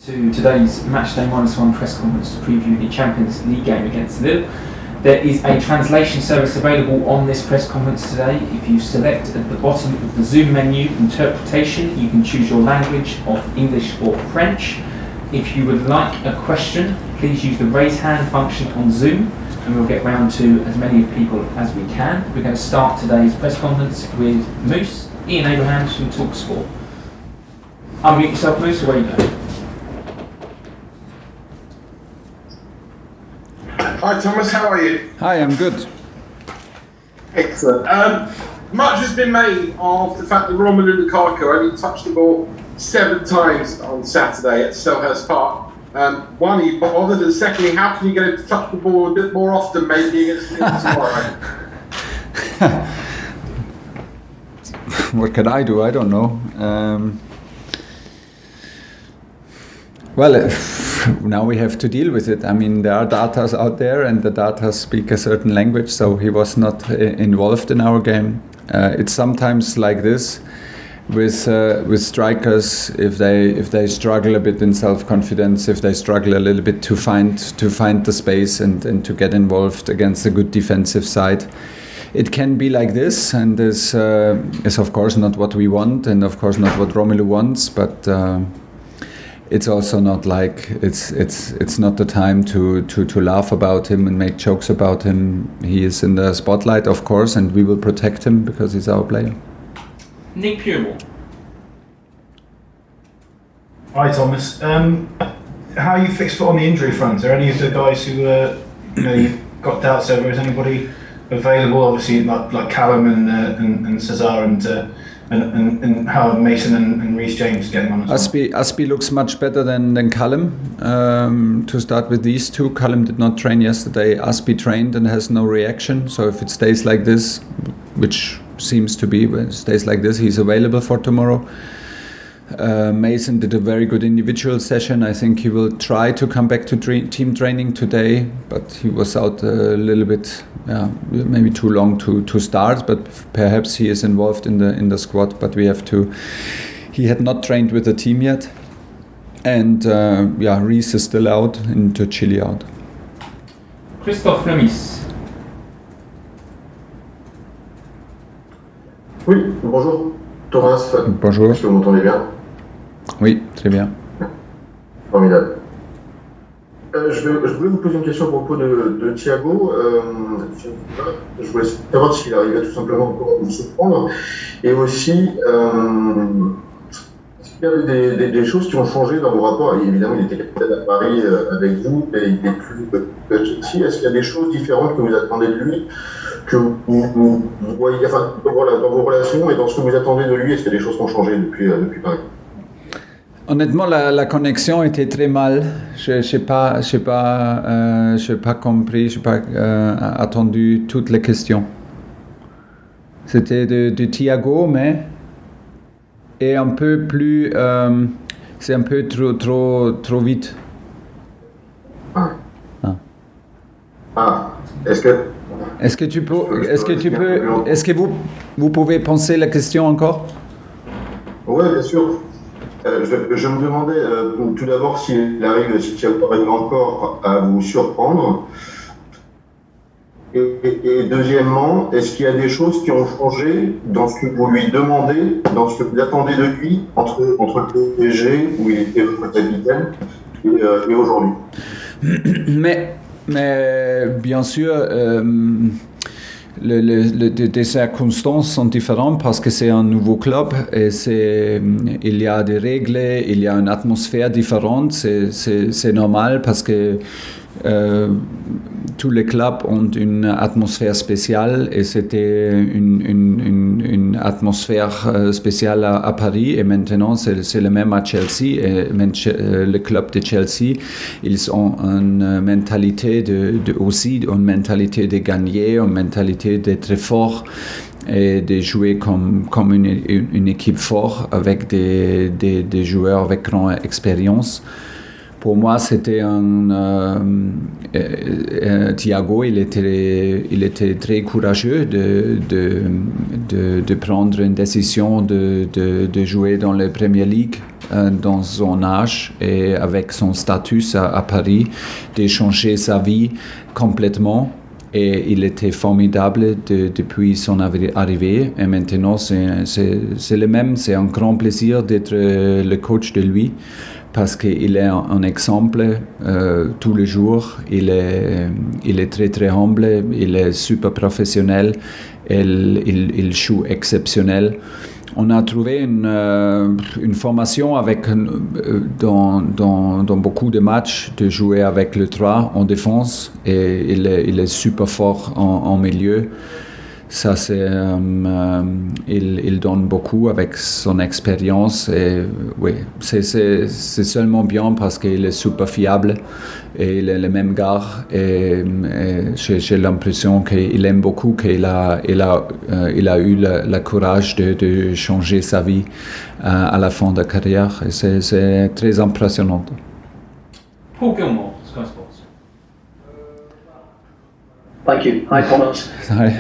To today's Matchday -1 press conference to preview the Champions League game against Lille. There is a translation service available on this press conference today. If you select at the bottom of the Zoom menu interpretation, you can choose your language of English or French. If you would like a question, please use the raise hand function on Zoom and we'll get round to as many people as we can. We're going to start today's press conference with Moose, Ian Abrahams from TalkSport. Unmute yourself, Moose, away you go. Hi Thomas, how are you? Hi, I'm good. Excellent. Much has been made of the fact that Romelu Lukaku only touched the ball 7 times on Saturday at Selhurst Park. One, are you bothered? And secondly, how can you get him to touch the ball a bit more often, maybe against Lille tomorrow? What can I do? I don't know. Well, now we have to deal with it. I mean, there are data out there and the data speak a certain language, so he was not involved in our game. It's sometimes like this with strikers, if they struggle a bit in self-confidence, if they struggle a little bit to find the space and to get involved against a good defensive side. It can be like this, and this is of course not what we want, and of course not what Romelu wants, but it's also not like it's not the time to laugh about him and make jokes about him. He is in the spotlight, of course, and we will protect him because he's our player. Nick Purewell. Hi Thomas. How are you fixed on the injury front? Are any of the guys who you've got doubts over? Is anybody available? Obviously, like Callum and Cesar and how Mason and Reece James getting on as well? Aspi looks much better than Callum. To start with these two, Callum did not train yesterday. Aspi trained and has no reaction. So if it stays like this, which seems to be, when it stays like this, he's available for tomorrow. Mason did a very good individual session. I think he will try to come back to team training today, but he was out a little bit, maybe too long to start. But perhaps he is involved in the squad. But we have to. He had not trained with the team yet, and Reece is still out and Chile out. Christophe Lemis. Oui, bonjour Thomas. Bonjour. Est-ce que vous m'entendez bien? Oui, très bien. Formidable. Je voulais vous poser une question à propos de Thiago. Je voulais savoir s'il arrivait tout simplement encore à vous surprendre. Et aussi, est-ce qu'il y avait des choses qui ont changé dans vos rapports? Évidemment, il était capitaine à Paris avec vous, mais il n'est plus que Chelsea. Est-ce qu'il y a des choses différentes que vous attendez de lui, que vous voyez, enfin, voilà, dans vos relations et dans ce que vous attendez de lui? Est-ce qu'il y a des choses qui ont changé depuis Paris? Honnêtement, la connexion était très mal. Je n'ai pas compris, je n'ai pas attendu toutes les questions. C'était de Thiago, mais et un peu plus, c'est un peu trop vite. Est-ce que vous pouvez penser la question encore? Oui, bien sûr. Je me demandais tout d'abord si Thiago arrive encore à vous surprendre. Et deuxièmement, est-ce qu'il y a des choses qui ont changé dans ce que vous lui demandez, dans ce que vous attendez de lui entre le PSG, où il était votre capitaine, et aujourd'hui? Mais bien sûr, les circonstances sont différentes parce que c'est un nouveau club et il y a des règles, il y a une atmosphère différente. C'est normal parce que tous les clubs ont une atmosphère spéciale et c'était une atmosphère spéciale à Paris et maintenant c'est le même à Chelsea et le club de Chelsea, ils ont une mentalité aussi une mentalité de gagner, une mentalité d'être fort et de jouer comme une équipe forte avec des joueurs avec grande expérience. Pour moi, c'était Thiago, il était très courageux de prendre une décision de jouer dans la Premier League dans son âge et avec son statut à Paris, de changer sa vie complètement. Et il était formidable depuis son arrivée. Et maintenant, c'est le même. C'est un grand plaisir d'être le coach de lui parce qu'il est un exemple tous les jours. Il est très, très humble. Il est super professionnel. Il joue exceptionnel. On a trouvé une formation avec, dans beaucoup de matchs de jouer avec le 3 en défense et il est super fort en milieu. Ça, il donne beaucoup avec son expérience et oui, c'est seulement bien parce qu'il est super fiable et il est le même gars et j'ai l'impression qu'il aime beaucoup, qu'il a eu le courage de changer sa vie à la fin de la carrière et c'est très impressionnant. Paul Gilmore, Sky Sports. Thank you. Hi, Thomas. Hi.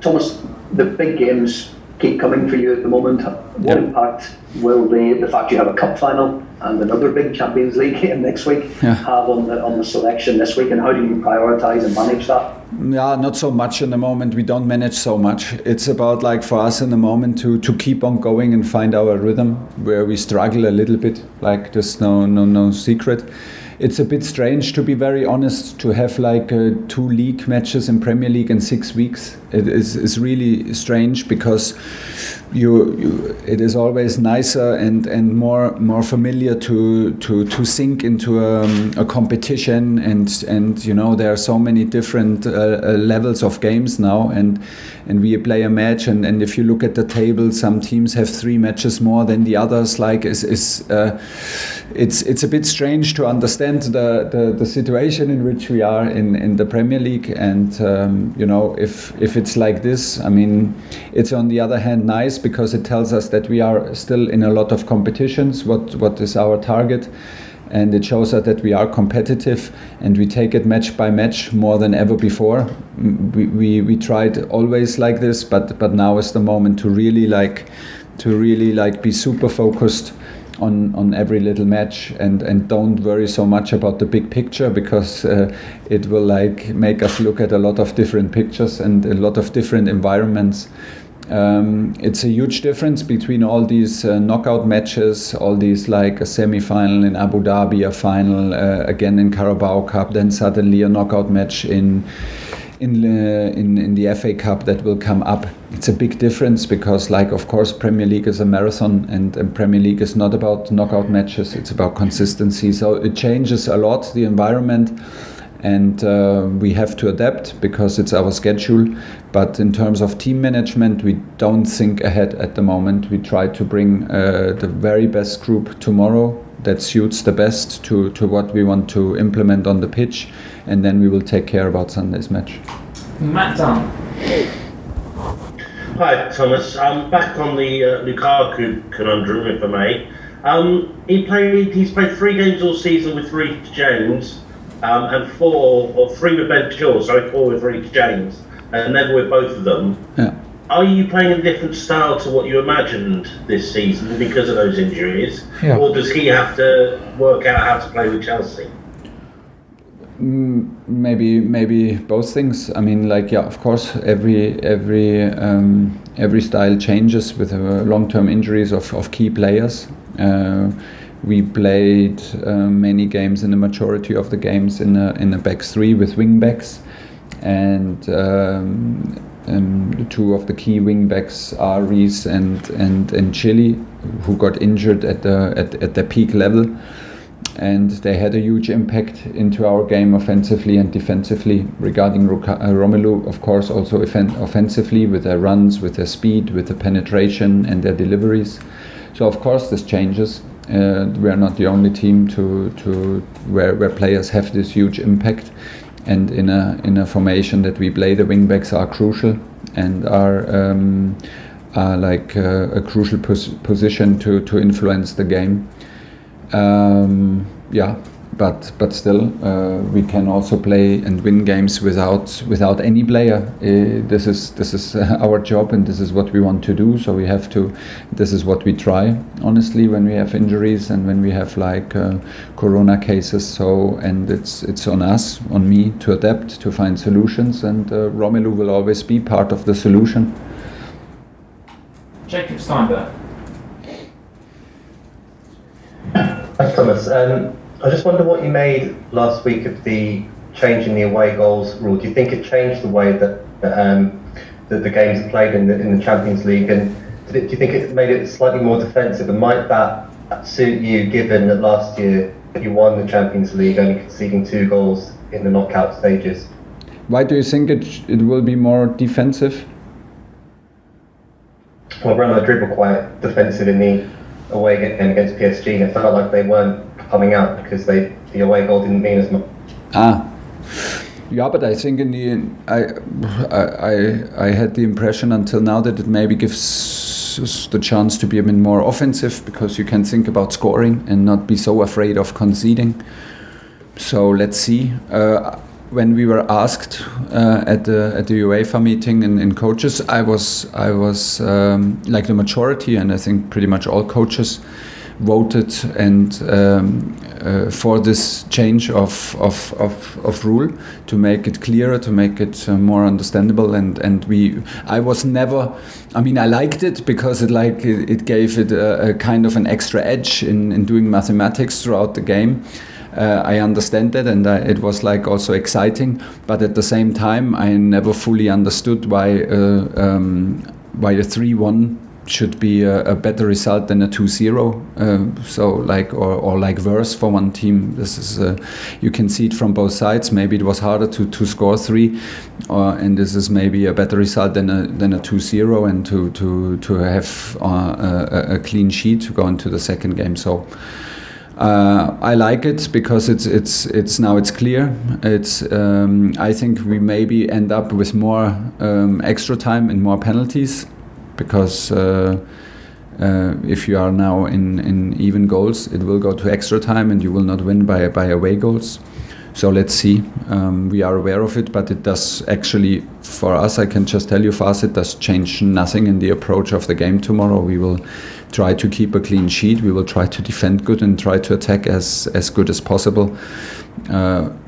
Thomas, the big games keep coming for you at the moment. What impact will the fact you have a cup final and another big Champions League game next week have on the selection this week, and how do you prioritise and manage that? Yeah, not so much in the moment. We don't manage so much. It's about like for us in the moment to keep on going and find our rhythm where we struggle a little bit. Like there's no secret. It's a bit strange, to be very honest, to have like 2 league matches in Premier League in 6 weeks. It's really strange because it is always nicer and more familiar to sink into a competition and you know there are so many different levels of games now and we play a match and if you look at the table, some teams have 3 matches more than the others. Like it's a bit strange to understand the situation in which we are in the Premier League and you know if it's like this, I mean it's on the other hand nice because it tells us that we are still in a lot of competitions, what is our target, and it shows us that we are competitive and we take it match by match more than ever before. We tried always like this, but now is the moment to really be super focused on every little match and don't worry so much about the big picture because it will like make us look at a lot of different pictures and a lot of different environments. It's a huge difference between all these knockout matches, all these like a semi-final in Abu Dhabi, a final again in Carabao Cup, then suddenly a knockout match in the FA Cup that will come up. It's a big difference because like of course Premier League is a marathon and Premier League is not about knockout matches, it's about consistency. So it changes a lot, the environment. And we have to adapt because it's our schedule. But in terms of team management, we don't think ahead at the moment. We try to bring the very best group tomorrow that suits the best to what we want to implement on the pitch. And then we will take care about Sunday's match. Matt Dunn. Hi, Thomas. Back on the Lukaku conundrum, if I may. He's played 3 games all season with Reece James. And 4 with Ben Chilwell, 4 with Reece James, and never with both of them. Yeah. Are you playing a different style to what you imagined this season because of those injuries? Yeah. Or does he have to work out how to play with Chelsea? Maybe both things. I mean, like of course, every style changes with long-term injuries of key players. We played many games in the majority of the games in a back 3 with wing backs, and the 2 of the key wing backs are Reece and Chile, who got injured at the peak level, and they had a huge impact into our game offensively and defensively. Regarding Romelu, of course, also offensively with their runs, with their speed, with the penetration and their deliveries. So of course this changes. We are not the only team to where players have this huge impact, and in a formation that we play, the wing backs are crucial and are like a crucial position to influence the game. but still, we can also play and win games without any player. This is our job, and this is what we want to do. So we have to. This is what we try. Honestly, when we have injuries and when we have like corona cases. So and it's on us, on me, to adapt, to find solutions, and Romelu will always be part of the solution. Jacob Steinberg. Thanks, Thomas. I just wonder what you made last week of the change in the away goals rule. Do you think it changed the way that the games are played in the Champions League, and do you think it made it slightly more defensive? And might that suit you, given that last year you won the Champions League, only conceding 2 goals in the knockout stages? Why do you think it will be more defensive? Well, Real Madrid were quite defensive in the away game against PSG, and it felt like they weren't coming out because the away goal didn't mean as much. Yeah, but I think in the end, I had the impression until now that it maybe gives us the chance to be a bit more offensive, because you can think about scoring and not be so afraid of conceding. So let's see. When we were asked at the UEFA meeting in coaches, I was like the majority, and I think pretty much all coaches voted and for this change of rule, to make it clearer, to make it more understandable, and I was never. I mean, I liked it because it gave it a kind of an extra edge in doing mathematics throughout the game. I understand that, and it was like also exciting, but at the same time I never fully understood why a 3-1 should be a better result than a 2-0. So like or like worse for one team. This is you can see it from both sides. Maybe it was harder to score 3, and this is maybe a better result than a 2-0, and to have a clean sheet to go into the second game. So. I like it because it's now it's clear. It's I think we maybe end up with more extra time and more penalties, because if you are now in even goals, it will go to extra time and you will not win by away goals. So let's see. We are aware of it, but it does actually, for us, I can just tell you, for us, it does change nothing in the approach of the game tomorrow. We will try to keep a clean sheet. We will try to defend good and try to attack as good as possible.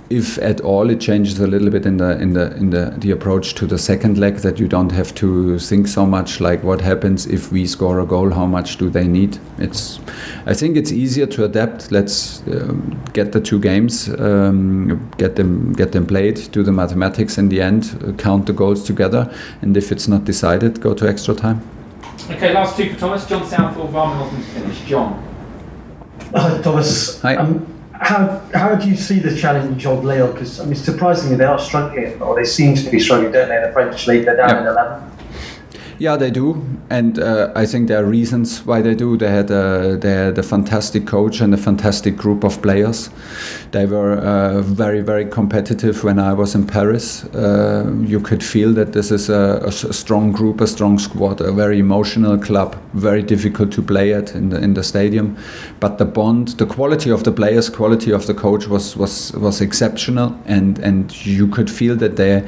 If at all, it changes a little bit in the approach to the second leg, that you don't have to think so much like what happens if we score a goal, how much do they need. I think it's easier to adapt. Let's get the 2 games, get them played, do the mathematics in the end, count the goals together, and if it's not decided, go to extra time. Okay, last 2 for Thomas. John Southall, Varman Osman to finish. John. Hi, Thomas. Hi. How do you see the challenge of Lille? Because I mean, surprisingly, they are struggling, or they seem to be struggling, don't they? In the French league, they're down in 11. Yeah, they do, and I think there are reasons why they do. They had a fantastic coach and a fantastic group of players. They were very, very competitive when I was in Paris. You could feel that this is a strong group, a strong squad, a very emotional club, very difficult to play at in the stadium. But the bond, the quality of the players, quality of the coach was exceptional, and you could feel that they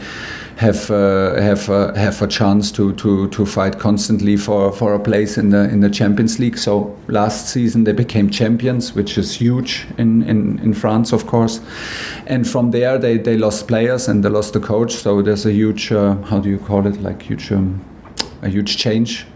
have a chance to fight constantly for a place in the Champions League. So last season they became champions, which is huge in France, of course. And from there they lost players and they lost the coach. So there's a huge how do you call it, like a huge change.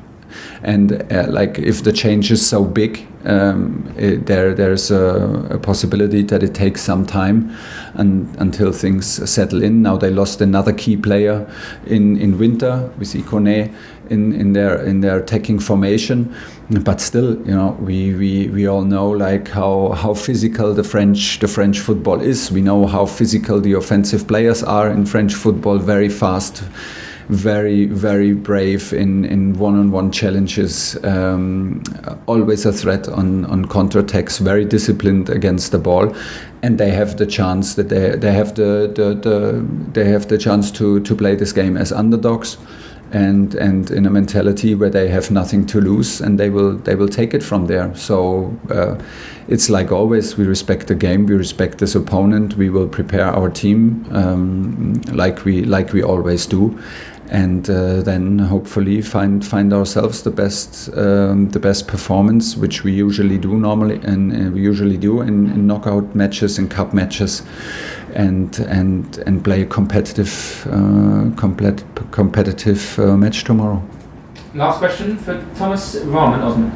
And like if the change is so big, there's a possibility that it takes some time until things settle in. Now they lost another key player in winter with Ikoné in their attacking formation, but still, you know, we all know like how physical the French football is. We know how physical the offensive players are in French football, very fast, very, very brave in one-on-one challenges, always a threat on counterattacks, very disciplined against the ball, and they have the chance that they have the chance to play this game as underdogs, and in a mentality where they have nothing to lose, and they will take it from there. So it's like always, we respect the game, we respect this opponent, we will prepare our team like we always do, and then hopefully find ourselves the best performance, which we usually do normally, and we usually do in knockout matches and cup matches, and play a competitive match tomorrow. Last question for Thomas, Rahman Osman.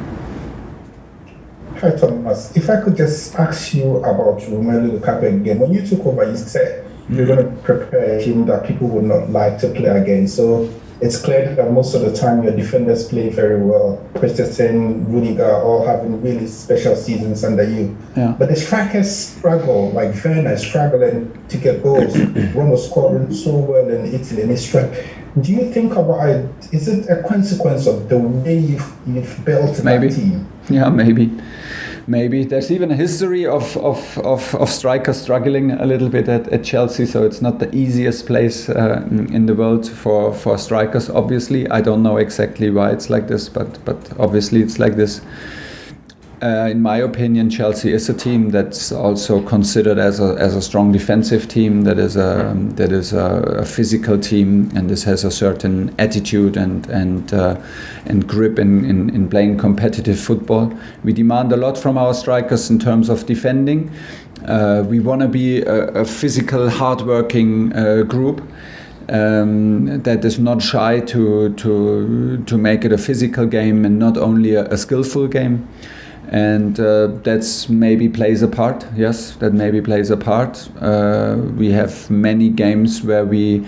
Hi Thomas, if I could just ask you about Romelu Lukaku again. When you took over, you said you're going to prepare a team that people would not like to play against. So it's clear that most of the time your defenders play very well. Christensen, Rudiger, all having really special seasons under you. Yeah. But the strikers struggle, like Werner is struggling to get goals. Rome was scoring so well in Italy, and it's do you think about it? Is it a consequence of the way you've built that team? Yeah, maybe. There's even a history of strikers struggling a little bit at Chelsea, so it's not the easiest place in the world for strikers. Obviously, I don't know exactly why it's like this, but obviously it's like this. In my opinion, Chelsea is a team that's also considered as a strong defensive team, that is a physical team, and this has a certain attitude and grip in playing competitive football. We demand a lot from our strikers in terms of defending. We want to be a physical, hardworking group. That is not shy to make it a physical game and not only a skillful game. And that's maybe plays a part. Yes, that maybe plays a part. We have many games where we,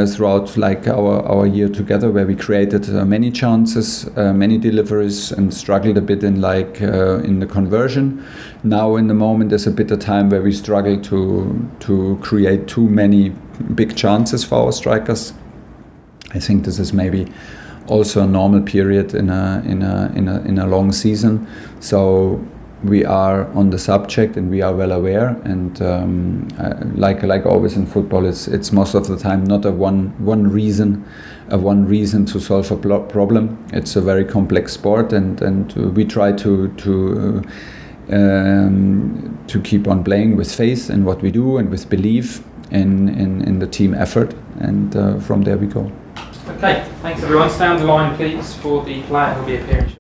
throughout like our year together, where we created many chances, many deliveries, and struggled a bit in the conversion. Now in the moment, there's a bit of time where we struggle to create too many big chances for our strikers. I think this is maybe also a normal period in a long season. So we are on the subject and we are well aware. And like always in football, it's most of the time not a one reason to solve a problem. It's a very complex sport, and we try to keep on playing with faith in what we do and with belief in the team effort. And from there we go. Okay, thanks everyone. Stay on the line please for the player who will be appearing.